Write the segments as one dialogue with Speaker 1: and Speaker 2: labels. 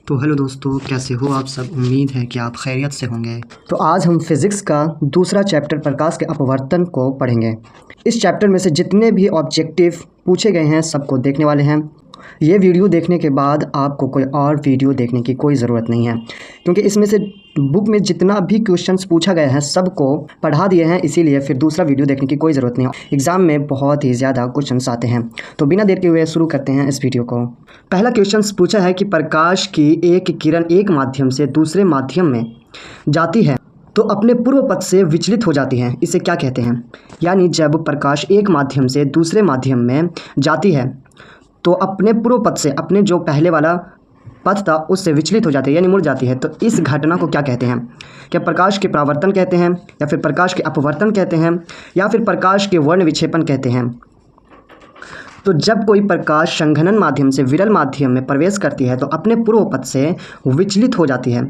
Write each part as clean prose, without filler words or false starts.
Speaker 1: तो हेलो दोस्तों, कैसे हो आप सब। उम्मीद है कि आप खैरियत से होंगे। तो आज हम फिज़िक्स का दूसरा चैप्टर प्रकाश के अपवर्तन को पढ़ेंगे। इस चैप्टर में से जितने भी ऑब्जेक्टिव पूछे गए हैं सबको देखने वाले हैं। ये वीडियो देखने के बाद आपको कोई और वीडियो देखने की कोई ज़रूरत नहीं है, क्योंकि इसमें से बुक में जितना भी क्वेश्चंस पूछा गया है सबको पढ़ा दिए हैं, इसीलिए फिर दूसरा वीडियो देखने की कोई ज़रूरत नहीं है। एग्ज़ाम में बहुत ही ज़्यादा क्वेश्चंस आते हैं। तो बिना देर के हुए शुरू करते हैं इस वीडियो को। पहला क्वेश्चंस पूछा है कि प्रकाश की एक किरण एक माध्यम से दूसरे माध्यम में जाती है तो अपने पूर्व पथ से विचलित हो जाती है, इसे क्या कहते हैं। यानी जब प्रकाश एक माध्यम से दूसरे माध्यम में जाती है तो अपने पूर्व पथ से, अपने जो पहले वाला पथ था उससे विचलित हो जाती है, यानी मुड़ जाती है। तो इस घटना को क्या कहते हैं। क्या प्रकाश के परावर्तन कहते हैं, या फिर प्रकाश के अपवर्तन कहते हैं, या फिर प्रकाश के वर्ण विक्षेपण कहते हैं। तो जब कोई प्रकाश संघनन माध्यम से विरल माध्यम में प्रवेश करती है तो अपने पूर्व पथ से विचलित हो जाती है,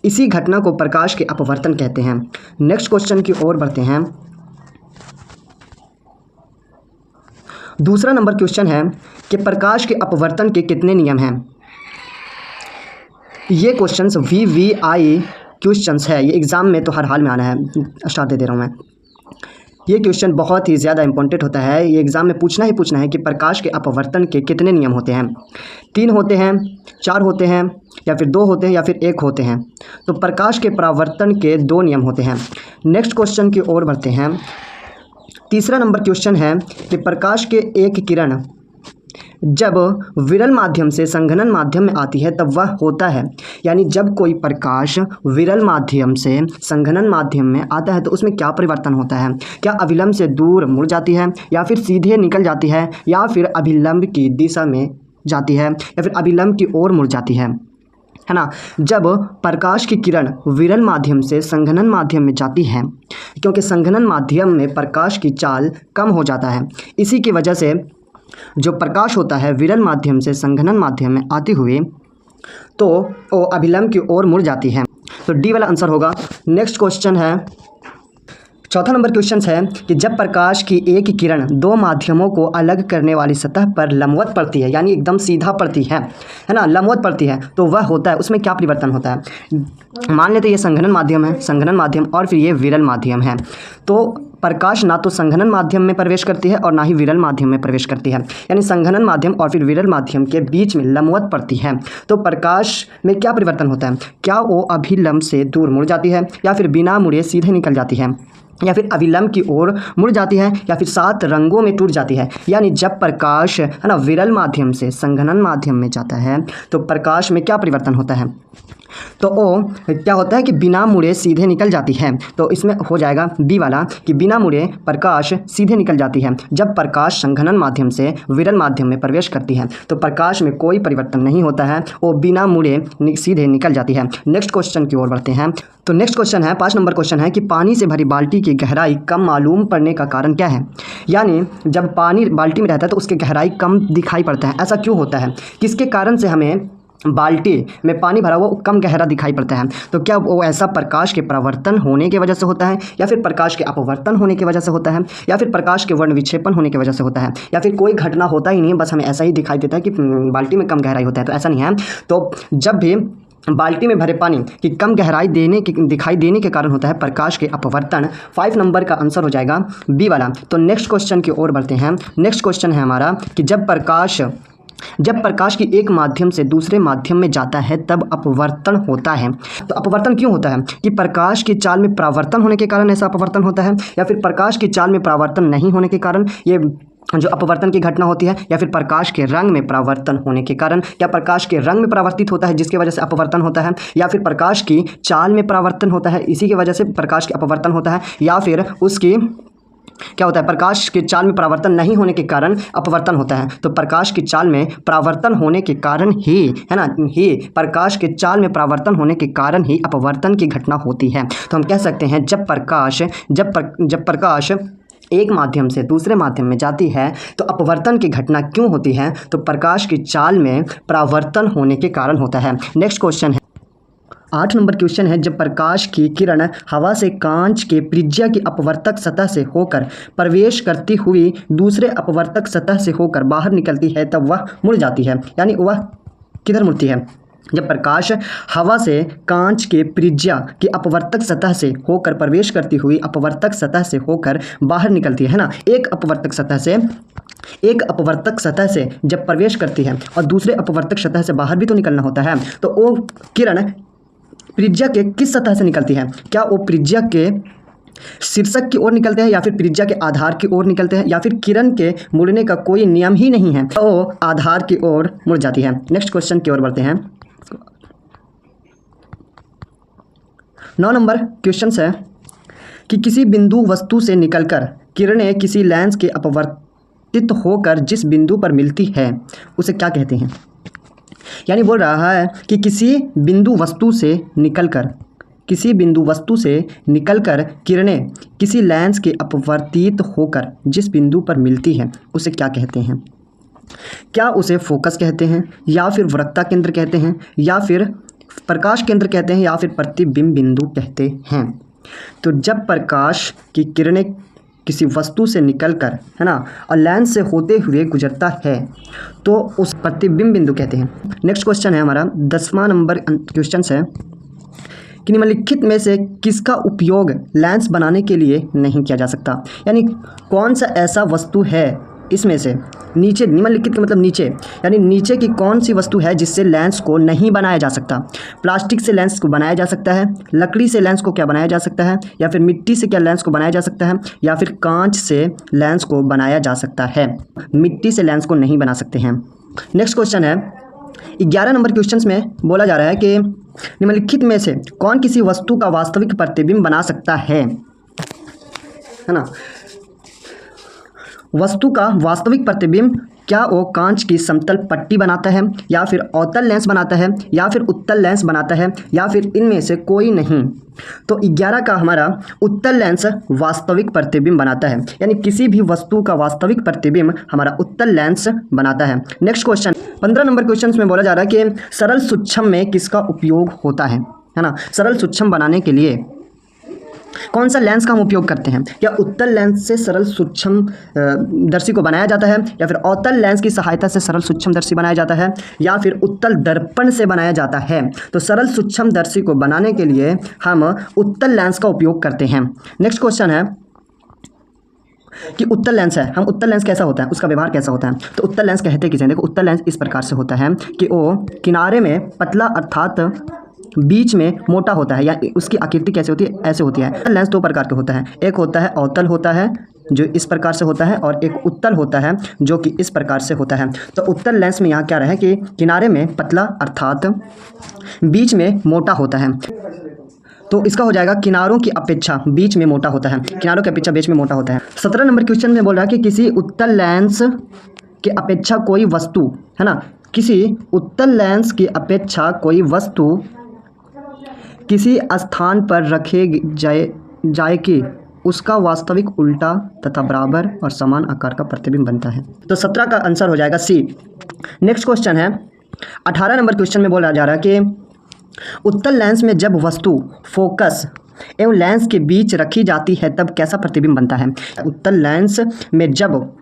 Speaker 1: इसी घटना को प्रकाश के अपवर्तन कहते हैं। नेक्स्ट क्वेश्चन की ओर बढ़ते हैं। दूसरा नंबर क्वेश्चन है कि प्रकाश के अपवर्तन के कितने नियम हैं। ये क्वेश्चंस VVI क्वेश्चंस है, ये एग्ज़ाम में तो हर हाल में आना है। स्टार दे रहा हूँ मैं। ये क्वेश्चन बहुत ही ज़्यादा इंपॉर्टेंट होता है, ये एग्ज़ाम में पूछना ही पूछना है कि प्रकाश के अपवर्तन के कितने नियम होते हैं। 3 होते हैं, 4 होते हैं, या फिर 2 होते हैं, या फिर 1 होते हैं। तो प्रकाश के परावर्तन के 2 नियम होते हैं। नेक्स्ट क्वेश्चन की ओर बढ़ते हैं। तीसरा नंबर क्वेश्चन है कि प्रकाश के एक किरण जब विरल माध्यम से संघनन माध्यम में आती है तब वह होता है। यानी जब कोई प्रकाश विरल माध्यम से संघनन माध्यम में आता है तो उसमें क्या परिवर्तन होता है। क्या अभिलंब से दूर मुड़ जाती है, या फिर सीधे निकल जाती है, या फिर अभिलंब की दिशा में जाती है, या फिर अभिलंब की ओर मुड़ जाती है ना। जब प्रकाश की किरण विरल माध्यम से संघनन माध्यम में जाती है, क्योंकि संघनन माध्यम में प्रकाश की चाल कम हो जाता है, इसी की वजह से जो प्रकाश होता है विरल माध्यम से संघनन माध्यम में आती हुई तो वो अभिलंब की ओर मुड़ जाती है। तो डी वाला आंसर होगा। नेक्स्ट क्वेश्चन है, चौथा नंबर क्वेश्चन है कि जब प्रकाश की एक किरण 2 माध्यमों को अलग करने वाली सतह पर लंबवत पड़ती है, यानी एकदम सीधा पड़ती है ना, लंबवत पड़ती है, तो वह होता है, उसमें क्या परिवर्तन होता है। मान लेते ये संघनन माध्यम है, संघनन माध्यम, और फिर ये विरल माध्यम है। तो प्रकाश ना तो संघनन माध्यम में प्रवेश करती है और ना ही विरल माध्यम में प्रवेश करती है, यानी संघनन माध्यम और फिर विरल माध्यम के बीच में लंबवत पड़ती है। तो प्रकाश में क्या परिवर्तन होता है। क्या वो अभिलंब से दूर मुड़ जाती है, या फिर बिना मुड़े सीधे निकल जाती है, या फिर अभिलंब की ओर मुड़ जाती है, या फिर 7 रंगों में टूट जाती है। यानी जब प्रकाश है ना विरल माध्यम से संघनन माध्यम में जाता है तो प्रकाश में क्या परिवर्तन होता है। तो वो क्या होता है कि बिना मुड़े सीधे निकल जाती है। तो इसमें हो जाएगा बी वाला कि बिना मुड़े प्रकाश सीधे निकल जाती है। जब प्रकाश संघनन माध्यम से विरल माध्यम में प्रवेश करती है तो प्रकाश में कोई परिवर्तन नहीं होता है, वो बिना मुड़े सीधे निकल जाती है। नेक्स्ट क्वेश्चन की ओर बढ़ते हैं। तो नेक्स्ट क्वेश्चन है, 5 नंबर क्वेश्चन है कि पानी से भरी बाल्टी की गहराई कम मालूम पड़ने का कारण क्या है। यानी जब पानी बाल्टी में रहता है तो उसकी गहराई कम दिखाई पड़ता है, ऐसा क्यों होता है, किसके कारण से हमें बाल्टी में पानी भरा हुआ कम गहरा दिखाई पड़ता है। तो क्या वो ऐसा प्रकाश के परावर्तन होने की वजह से होता है, या फिर प्रकाश के अपवर्तन होने की वजह से होता है, या फिर प्रकाश के वर्ण विक्षेपण होने की वजह से होता है, या फिर कोई घटना होता ही नहीं है, बस हमें ऐसा ही दिखाई देता है कि बाल्टी में कम गहराई होता है। तो ऐसा नहीं है। तो जब भी बाल्टी में भरे पानी की कम गहराई दिखाई देने के कारण होता है प्रकाश के अपवर्तन। 5 नंबर का आंसर हो जाएगा बी वाला। तो नेक्स्ट क्वेश्चन की ओर बढ़ते हैं। नेक्स्ट क्वेश्चन है हमारा कि जब प्रकाश की एक माध्यम से दूसरे माध्यम में जाता है तब अपवर्तन होता है। तो अपवर्तन क्यों होता है कि प्रकाश की चाल में परावर्तन होने के कारण ऐसा अपवर्तन होता है, या फिर प्रकाश की चाल में परावर्तन नहीं होने के कारण ये जो अपवर्तन की घटना होती है, या फिर प्रकाश के रंग में परावर्तन होने के कारण, या प्रकाश के रंग में परावर्तित होता है जिसकी वजह से अपवर्तन होता है, या फिर प्रकाश की चाल में परावर्तन होता है इसी की वजह से प्रकाश के अपवर्तन होता है, या फिर उसकी क्या होता है प्रकाश की चाल में परावर्तन नहीं होने के कारण अपवर्तन होता है। तो प्रकाश की चाल में परावर्तन होने के कारण ही है ना, प्रकाश के चाल में परावर्तन होने के कारण ही अपवर्तन की घटना होती है। तो हम कह सकते हैं जब प्रकाश एक माध्यम से दूसरे माध्यम में जाती है तो अपवर्तन की घटना क्यों होती है, तो प्रकाश की चाल में परावर्तन होने के कारण होता है। नेक्स्ट क्वेश्चन है, 8 नंबर क्वेश्चन है, जब प्रकाश की किरण हवा से कांच के प्रिज्या की अपवर्तक सतह से होकर प्रवेश करती हुई दूसरे अपवर्तक सतह से होकर बाहर निकलती है तब वह मुड़ जाती है। यानी वह किधर मुड़ती है, जब प्रकाश हवा से कांच के प्रिज्या की अपवर्तक सतह से होकर प्रवेश करती हुई अपवर्तक सतह से होकर बाहर निकलती है ना, एक अपवर्तक सतह से जब प्रवेश करती है और दूसरे अपवर्तक सतह से बाहर भी तो निकलना होता है, तो वो किरण प्रिज्या के किस सतह से निकलती है? क्या वो प्रिज्या के शीर्षक की ओर निकलते हैं या फिर प्रिज्या के आधार की ओर निकलते हैं, या फिर किरण के मुड़ने का कोई नियम ही नहीं है, तो वो आधार की ओर मुड़ जाती है। नेक्स्ट क्वेश्चन की ओर बढ़ते हैं। 9 नंबर क्वेश्चन है कि किसी बिंदु वस्तु से निकलकर किरणें किसी लेंस के अपवर्तित होकर जिस बिंदु पर मिलती है उसे क्या कहते हैं? यानी बोल रहा है कि किसी बिंदु वस्तु से निकलकर किरणें किसी लेंस के अपवर्तित होकर जिस बिंदु पर मिलती है उसे क्या कहते हैं? क्या उसे फोकस कहते हैं, या फिर वक्रता केंद्र कहते हैं, या फिर प्रकाश केंद्र कहते हैं, या फिर प्रतिबिंब बिंदु कहते हैं? तो जब प्रकाश की किरणें किसी वस्तु से निकलकर, है ना, और लेंस से होते हुए गुजरता है तो उस प्रतिबिंब बिंदु कहते हैं। नेक्स्ट क्वेश्चन है हमारा 10वां नंबर क्वेश्चन है कि निम्नलिखित में से किसका उपयोग लेंस बनाने के लिए नहीं किया जा सकता? यानी कौन सा ऐसा वस्तु है इसमें से, नीचे, निम्नलिखित का मतलब नीचे, यानी नीचे की कौन सी वस्तु है जिससे लेंस को नहीं बनाया जा सकता? प्लास्टिक से लेंस को बनाया जा सकता है, लकड़ी से लेंस को क्या बनाया जा सकता है, या फिर मिट्टी से क्या लेंस को बनाया जा सकता है, या फिर कांच से लेंस को बनाया जा सकता है? मिट्टी से लेंस को नहीं बना सकते हैं। नेक्स्ट क्वेश्चन है 11 नंबर क्वेश्चन में बोला जा रहा है कि निम्नलिखित में से कौन किसी वस्तु का वास्तविक प्रतिबिंब बना सकता है ना? वस्तु का वास्तविक प्रतिबिंब क्या वो कांच की समतल पट्टी बनाता है, या फिर अवतल लेंस बनाता है, या फिर उत्तल लेंस बनाता है, या फिर इनमें से कोई नहीं? तो 11 का हमारा उत्तल लेंस वास्तविक प्रतिबिंब बनाता है, यानी किसी भी वस्तु का वास्तविक प्रतिबिंब हमारा उत्तल लेंस बनाता है। नेक्स्ट क्वेश्चन 15 नंबर क्वेश्चन में बोला जा रहा है कि सरल सूक्ष्म में किसका उपयोग होता है ना? सरल सूक्ष्म बनाने के लिए कौन सा लेंस का हम उपयोग करते हैं? या उत्तल लेंस से सरल सूक्ष्म दर्शी को बनाया जाता है, या फिर अवतल लेंस की सहायता से सरल सूक्ष्म दर्शी बनाया जाता है, या फिर उत्तल दर्पण से बनाया जाता है? तो सरल सूक्ष्म दर्शी को बनाने के लिए हम उत्तल लेंस का उपयोग करते हैं। नेक्स्ट क्वेश्चन है कि उत्तल लेंस है, हम उत्तल लेंस कैसा होता है, उसका व्यवहार कैसा होता है? तो उत्तल लेंस कहते किसे? देखो, उत्तल लेंस इस प्रकार से होता है कि वो किनारे में पतला अर्थात बीच में मोटा होता है, या उसकी आकृति कैसे होती है? ऐसे होती है। लेंस 2 प्रकार के होता है, एक होता है अवतल होता है जो इस प्रकार से होता है, और एक उत्तल होता है जो कि इस प्रकार से होता है। तो उत्तल लेंस में यहाँ क्या रहा है कि किनारे में पतला अर्थात बीच में मोटा होता है, तो इसका हो जाएगा किनारों की अपेक्षा बीच में मोटा होता है, किनारों की अपेक्षा बीच में मोटा होता है। 17 नंबर क्वेश्चन में बोल रहा है कि किसी उत्तल लेंस के अपेक्षा कोई वस्तु, है ना, किसी उत्तल लेंस की अपेक्षा कोई वस्तु किसी स्थान पर रखे जाए कि उसका वास्तविक उल्टा तथा बराबर और समान आकार का प्रतिबिंब बनता है। तो 17 का आंसर हो जाएगा सी। नेक्स्ट क्वेश्चन है 18 नंबर क्वेश्चन में बोला जा रहा है कि उत्तल लेंस में जब वस्तु फोकस एवं लेंस के बीच रखी जाती है तब कैसा प्रतिबिंब बनता है? उत्तल लेंस में जब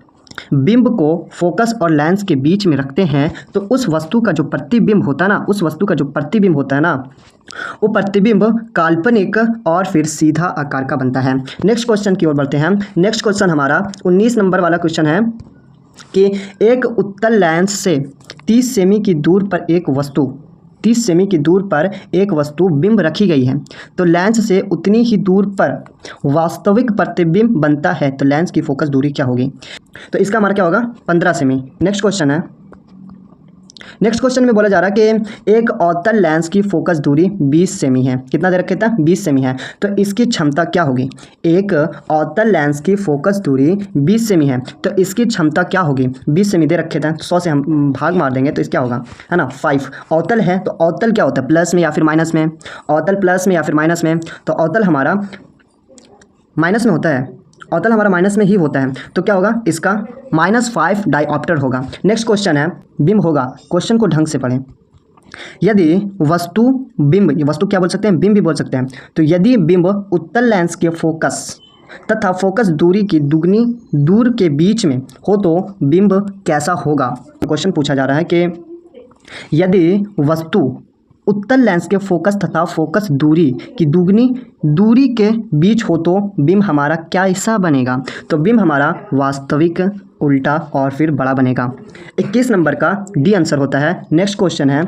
Speaker 1: बिंब को फोकस और लेंस के बीच में रखते हैं तो उस वस्तु का जो प्रतिबिंब होता है ना, वो प्रतिबिंब काल्पनिक और फिर सीधा आकार का बनता है। नेक्स्ट क्वेश्चन की ओर बढ़ते हैं। नेक्स्ट क्वेश्चन हमारा 19 नंबर वाला क्वेश्चन है कि एक उत्तल लेंस से 30 सेमी की दूर पर एक वस्तु बिंब रखी गई है, तो लेंस से उतनी ही दूर पर वास्तविक प्रतिबिंब बनता है, तो लेंस की फोकस दूरी क्या होगी? तो इसका हमारा क्या होगा? 15 सेमी। नेक्स्ट क्वेश्चन है, नेक्स्ट क्वेश्चन में बोला जा रहा है कि एक अवतल लेंस की फोकस दूरी 20 सेमी है। कितना दे रखा था? 20 सेमी है, तो इसकी क्षमता क्या होगी? एक अवतल लेंस की फोकस दूरी 20 सेमी है, तो इसकी क्षमता क्या होगी? 20 सेमी दे रखे थे, 100 से हम भाग मार देंगे तो इस क्या होगा, है ना, 5। अवतल है तो अवतल क्या होता है? प्लस में या फिर माइनस में? अवतल प्लस में या फिर माइनस में? तो अवतल हमारा माइनस में होता है, अवतल हमारा माइनस में ही होता है, तो क्या होगा? इसका -5 डायऑप्टर होगा। नेक्स्ट क्वेश्चन है बिंब होगा। क्वेश्चन को ढंग से पढ़ें। यदि वस्तु बिंब, वस्तु क्या बोल सकते हैं? बिंब भी बोल सकते हैं। तो यदि बिंब उत्तल लेंस के फोकस तथा फोकस दूरी की दुगनी दूर के बीच में हो तो बिंब कैसा होगा? क्वेश्चन पूछा जा रहा है कि यदि वस्तु उत्तल लेंस के फोकस तथा फोकस दूरी की दुगनी दूरी के बीच हो तो बिंब हमारा क्या ऐसा बनेगा? तो बिंब हमारा वास्तविक, उल्टा और फिर बड़ा बनेगा। 21 नंबर का डी आंसर होता है। नेक्स्ट क्वेश्चन है,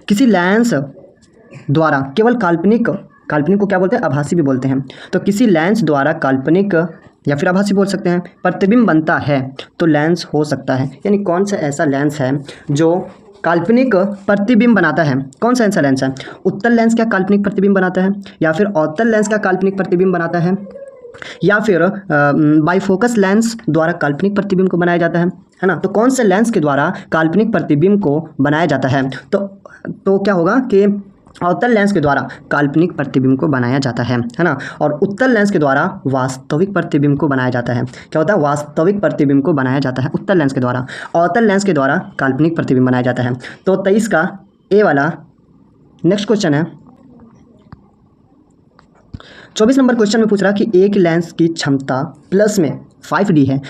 Speaker 1: किसी लेंस द्वारा केवल काल्पनिक, काल्पनिक को क्या बोलते हैं? आभासी भी बोलते हैं। तो किसी लेंस द्वारा काल्पनिक या फिर आभासी बोल सकते हैं प्रतिबिंब बनता है तो लेंस हो सकता है। यानी कौन सा ऐसा लेंस है जो काल्पनिक प्रतिबिंब बनाता है? कौन सा ऐसा लेंस है? उत्तल लेंस क्या काल्पनिक प्रतिबिंब बनाता है, या फिर अवतल लेंस क्या काल्पनिक प्रतिबिंब बनाता है, या फिर बाइफोकस लेंस द्वारा काल्पनिक प्रतिबिंब को बनाया जाता है ना? तो कौन से लेंस के द्वारा काल्पनिक प्रतिबिंब को बनाया जाता है? तो क्या होगा कि अवतल लेंस के द्वारा काल्पनिक प्रतिबिंब को बनाया जाता है ना? और उत्तल लेंस के द्वारा वास्तविक प्रतिबिंब को बनाया जाता है। क्या होता है? वास्तविक प्रतिबिंब को बनाया जाता है उत्तल लेंस के द्वारा। अवतल लेंस के द्वारा काल्पनिक प्रतिबिंब बनाया जाता है। तो 23 का ए वाला नेक्स्ट क्वेश्चन है। 24 नंबर क्वेश्चन में पूछ रहा कि एक लेंस की क्षमता प्लस में 5D है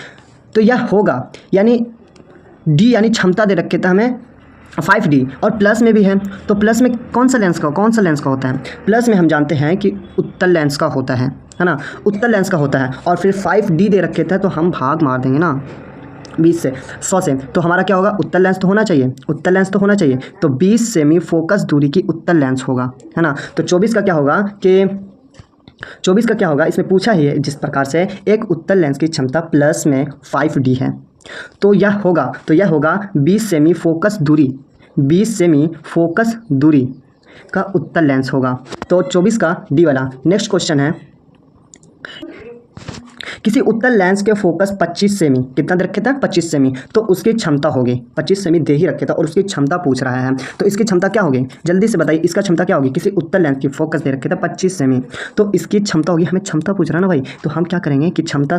Speaker 1: तो यह होगा, यानी डी यानी क्षमता दे रखे था हमें 5D और प्लस में भी है। तो प्लस में कौन सा लेंस का होता है? प्लस में हम जानते हैं कि उत्तल लेंस का होता है ना? उत्तल लेंस का होता है। और फिर 5D दे रखे थे तो हम भाग मार देंगे ना 20 से 100 से, तो हमारा क्या होगा? उत्तल लेंस तो होना चाहिए, उत्तल लेंस तो होना चाहिए। तो 20 सेमी फोकस दूरी की उत्तल लेंस होगा, है ना? तो 24 का क्या होगा कि 24 का क्या होगा? इसमें पूछा ही है जिस प्रकार से एक उत्तल लेंस की क्षमता प्लस में 5D है तो यह होगा 20 सेमी फोकस दूरी, 20 सेमी फोकस दूरी का उत्तल लेंस होगा। तो 24 का डी वाला नेक्स्ट क्वेश्चन है, किसी उत्तल लेंस के फोकस 25 सेमी, कितना दे रखे था? 25 सेमी, तो उसकी क्षमता होगी 25 सेमी दे ही रखे था और उसकी क्षमता पूछ रहा है, तो इसकी क्षमता क्या होगी? जल्दी से बताइए, इसका क्षमता क्या होगी? किसी उत्तल लेंस की फोकस दे रखे था 25 सेमी, तो इसकी क्षमता होगी, हमें क्षमता पूछ रहा है ना भाई, तो हम क्या करेंगे कि क्षमता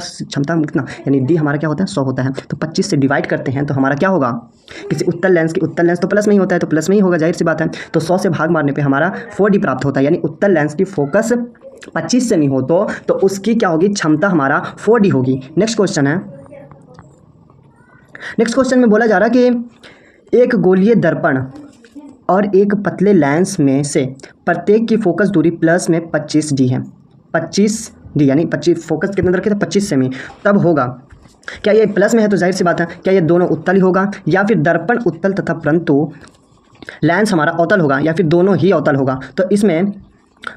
Speaker 1: कितना, यानी डी हमारा क्या होता है? 100 होता है, तो 25 से डिवाइड करते हैं तो हमारा क्या होगा? किसी उत्तल लेंस तो प्लस में ही होता है तो प्लस में ही होगा, जाहिर सी बात है। तो 100 से भाग मारने पर हमारा 4D प्राप्त होता है, यानी उत्तल लेंस की फोकस 25 सेमी हो तो उसकी क्या होगी? क्षमता हमारा 4D होगी। नेक्स्ट क्वेश्चन है, नेक्स्ट क्वेश्चन में बोला जा रहा कि एक गोलीय दर्पण और एक पतले लेंस में से प्रत्येक की फोकस दूरी प्लस में 25D है। 25D यानी 25 फोकस कितना रखे थे? 25 सेमी। तब होगा क्या ये प्लस में है तो जाहिर सी बात है क्या ये दोनों उत्तल ही होगा, या फिर दर्पण उत्तल तथा परंतु लेंस हमारा अवतल होगा, या फिर दोनों ही अवतल होगा? तो इसमें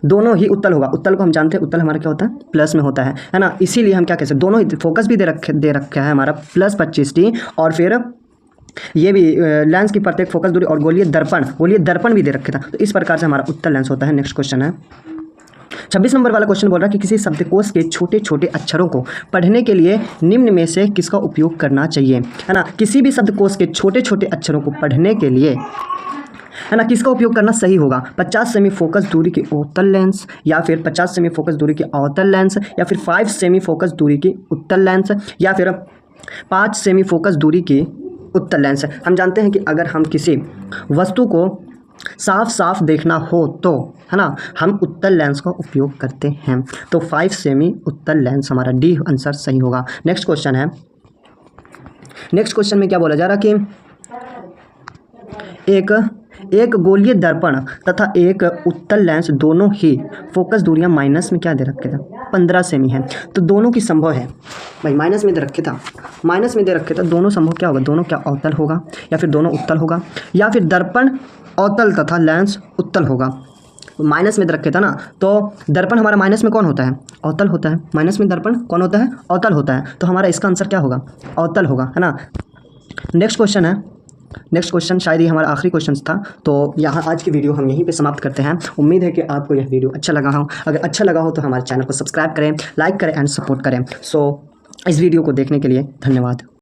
Speaker 1: दोनों ही उत्तल होगा। उत्तल को हम जानते हैं, उत्तल हमारा क्या होता है? प्लस में होता है ना? इसीलिए हम क्या कहते हैं, दोनों ही फोकस भी दे रखा है हमारा प्लस 25D, और फिर ये भी लेंस की प्रत्येक फोकस दूरी और गोलीय दर्पण भी दे रखे था, तो इस प्रकार से हमारा उत्तल लेंस होता है। नेक्स्ट क्वेश्चन है 26 नंबर वाला क्वेश्चन बोल रहा है कि किसी शब्दकोश के छोटे छोटे अक्षरों को पढ़ने के लिए निम्न में से किसका उपयोग करना चाहिए, है ना? किसी भी शब्दकोश के छोटे छोटे अक्षरों को पढ़ने के लिए, है ना, किसका उपयोग करना सही होगा? 50 सेमी फोकस दूरी की अवतल लेंस, या फिर 50 सेमी फोकस दूरी की अवतल लेंस, या फिर 5 सेमी फोकस दूरी की उत्तल लेंस, या फिर 5 सेमी फोकस दूरी की उत्तल लेंस। हम जानते हैं कि अगर हम किसी वस्तु को साफ साफ देखना हो तो, है ना, हम उत्तल लेंस का उपयोग करते हैं। तो 5 सेमी उत्तल लेंस हमारा डी आंसर सही होगा। नेक्स्ट क्वेश्चन है, नेक्स्ट क्वेश्चन में क्या बोला जा रहा कि एक गोलीय दर्पण तथा एक उत्तल लेंस दोनों ही फोकस दूरियां माइनस में क्या दे रखे था? 15 सेमी है। तो दोनों की संभव है भाई, माइनस में दे रखे था, दोनों संभव क्या होगा? दोनों क्या अवतल होगा, या फिर दोनों उत्तल होगा, या फिर दर्पण अवतल तथा लेंस उत्तल होगा? माइनस में दे रखे था ना, तो दर्पण हमारा माइनस में कौन होता है? अवतल होता है। माइनस में दर्पण कौन होता है? अवतल होता है। तो हमारा इसका आंसर क्या होगा? अवतल होगा, है ना। नेक्स्ट क्वेश्चन है नेक्स्ट क्वेश्चन शायद ये हमारा आखिरी क्वेश्चन था, तो यहाँ आज की वीडियो हम यहीं पे समाप्त करते हैं। उम्मीद है कि आपको यह वीडियो अच्छा लगा हो। अगर अच्छा लगा हो तो हमारे चैनल को सब्सक्राइब करें, लाइक करें एंड सपोर्ट करें। सो इस वीडियो को देखने के लिए धन्यवाद।